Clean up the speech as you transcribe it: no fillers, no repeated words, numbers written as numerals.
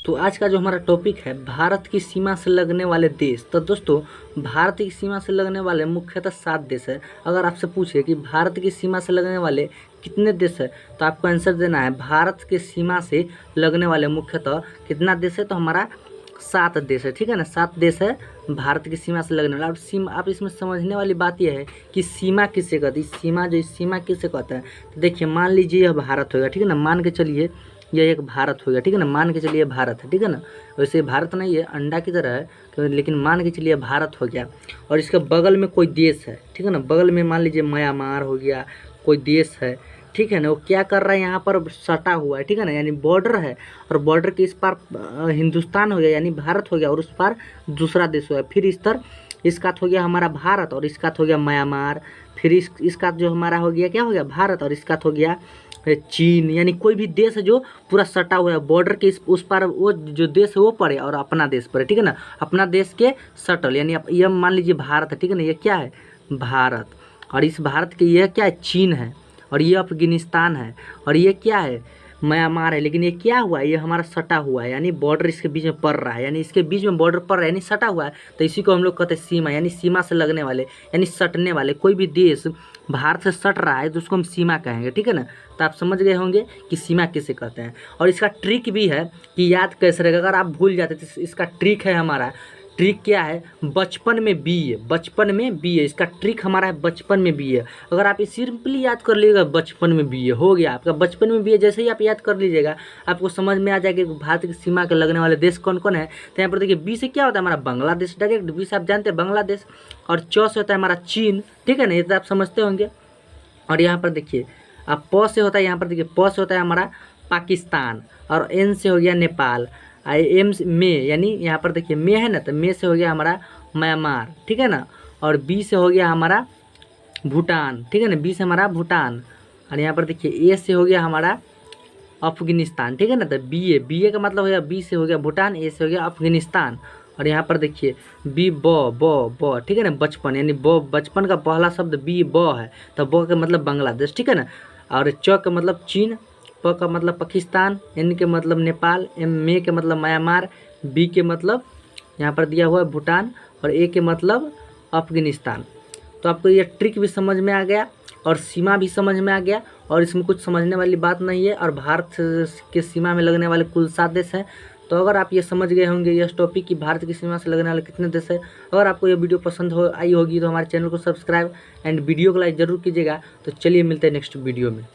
तो आज का जो हमारा टॉपिक है भारत की सीमा से लगने वाले देश। तो दोस्तों भारत की सीमा से लगने वाले मुख्यतः 7 देश है। अगर आपसे पूछे कि भारत की सीमा से लगने वाले कितने देश है तो आपको आंसर देना है भारत की सीमा से लगने वाले मुख्यतः कितना देश है, तो हमारा 7 देश है। ठीक है ना, 7 देश है भारत की सीमा से लगने वाला। अब सीमा, आप इसमें समझने वाली बात यह है कि सीमा किसे कहती है। सीमा किसे कहता है, तो देखिए मान लीजिए यह भारत होगा। ठीक है ना, मान के चलिए यह एक भारत होगा। ठीक है ना, मान के चलिए भारत है। ठीक है ना, वैसे भारत नहीं है, अंडा की तरह है, लेकिन मान के चलिए भारत हो गया और इसके बगल में कोई देश है। ठीक है ना, बगल में मान लीजिए म्यांमार हो गया, कोई देश है। ठीक है ना, वो क्या कर रहा है, यहाँ पर सटा हुआ है। ठीक है ना, यानी बॉर्डर है और बॉर्डर के इस पार हिंदुस्तान हो गया यानी भारत हो गया और उस पार दूसरा देश हो गया। फिर इस तरह इसका हो गया हमारा भारत और इसका हो गया म्यांमार। फिर इसका जो हमारा हो गया क्या हो गया भारत और इसका हो गया चीन। यानी कोई भी देश है जो पूरा सटा हुआ है बॉर्डर के उस पार, वो जो देश है वो पड़े और अपना देश पड़े। ठीक है ना, अपना देश के सटल, यानी ये मान लीजिए भारत है। ठीक है ना, ये क्या है भारत और इस भारत के यह क्या है चीन है और ये अफगानिस्तान है और ये क्या है म्यांमार है। लेकिन ये क्या हुआ है, ये हमारा सटा हुआ है यानी बॉर्डर इसके बीच में पड़ रहा है, यानी इसके बीच में बॉर्डर पड़ रहा है यानी सटा हुआ है। तो इसी को हम लोग कहते हैं सीमा, यानी सीमा से लगने वाले यानी सटने वाले। कोई भी देश भारत से सट रहा है तो उसको हम सीमा कहेंगे। ठीक है ना, तो आप समझ गए होंगे कि सीमा किसे कहते हैं। और इसका ट्रिक भी है कि याद कैसे रहेगा, अगर आप भूल जाते तो इसका ट्रिक है हमारा। ट्रिक क्या है, बचपन में बी है, बचपन में बी है। इसका ट्रिक हमारा है बचपन में बी है। अगर आप ये सिंपली याद कर लीजिएगा बचपन में बी है, हो गया आपका बचपन में बी है। जैसे ही आप याद कर लीजिएगा आपको समझ में आ जाएगा कि भारत की सीमा के लगने वाले देश कौन कौन है। तो यहाँ पर देखिए बी से क्या होता है हमारा बांग्लादेश, डायरेक्ट बी से आप जानते हैं बांग्लादेश। और च से होता है हमारा चीन। ठीक है ना, ये तो आप समझते होंगे। और यहाँ पर देखिए अब प से होता है, यहाँ पर देखिए प से होता है हमारा पाकिस्तान और एन से हो गया नेपाल। एम में यानी यहाँ पर देखिए में है ना, तो में से हो गया हमारा म्यांमार। ठीक है ना, और बी से हो गया हमारा भूटान। ठीक है ना, बी से हमारा भूटान। और यहाँ पर देखिए ए से हो गया हमारा अफगानिस्तान। ठीक है ना, तो बी ए का मतलब हो गया बी से हो गया भूटान, ए से हो गया अफगानिस्तान। और यहाँ पर देखिए बी ब ठीक है ना, बचपन यानी बचपन का पहला शब्द बी ब है, तो ब का मतलब बांग्लादेश। ठीक है ना, और च का मतलब चीन, प का मतलब पाकिस्तान, एन के मतलब नेपाल, एम में के मतलब म्यांमार, बी के मतलब यहाँ पर दिया हुआ है भूटान और ए के मतलब अफगानिस्तान। तो आपको ये ट्रिक भी समझ में आ गया और सीमा भी समझ में आ गया और इसमें कुछ समझने वाली बात नहीं है। और भारत के सीमा में लगने वाले कुल 7 देश हैं। तो अगर आप ये समझ गए होंगे यह टॉपिक कि भारत की सीमा से लगने वाले कितने देश है। अगर आपको ये वीडियो पसंद आई होगी तो हमारे चैनल को सब्सक्राइब एंड वीडियो को लाइक ज़रूर कीजिएगा। तो चलिए मिलते हैं नेक्स्ट वीडियो में।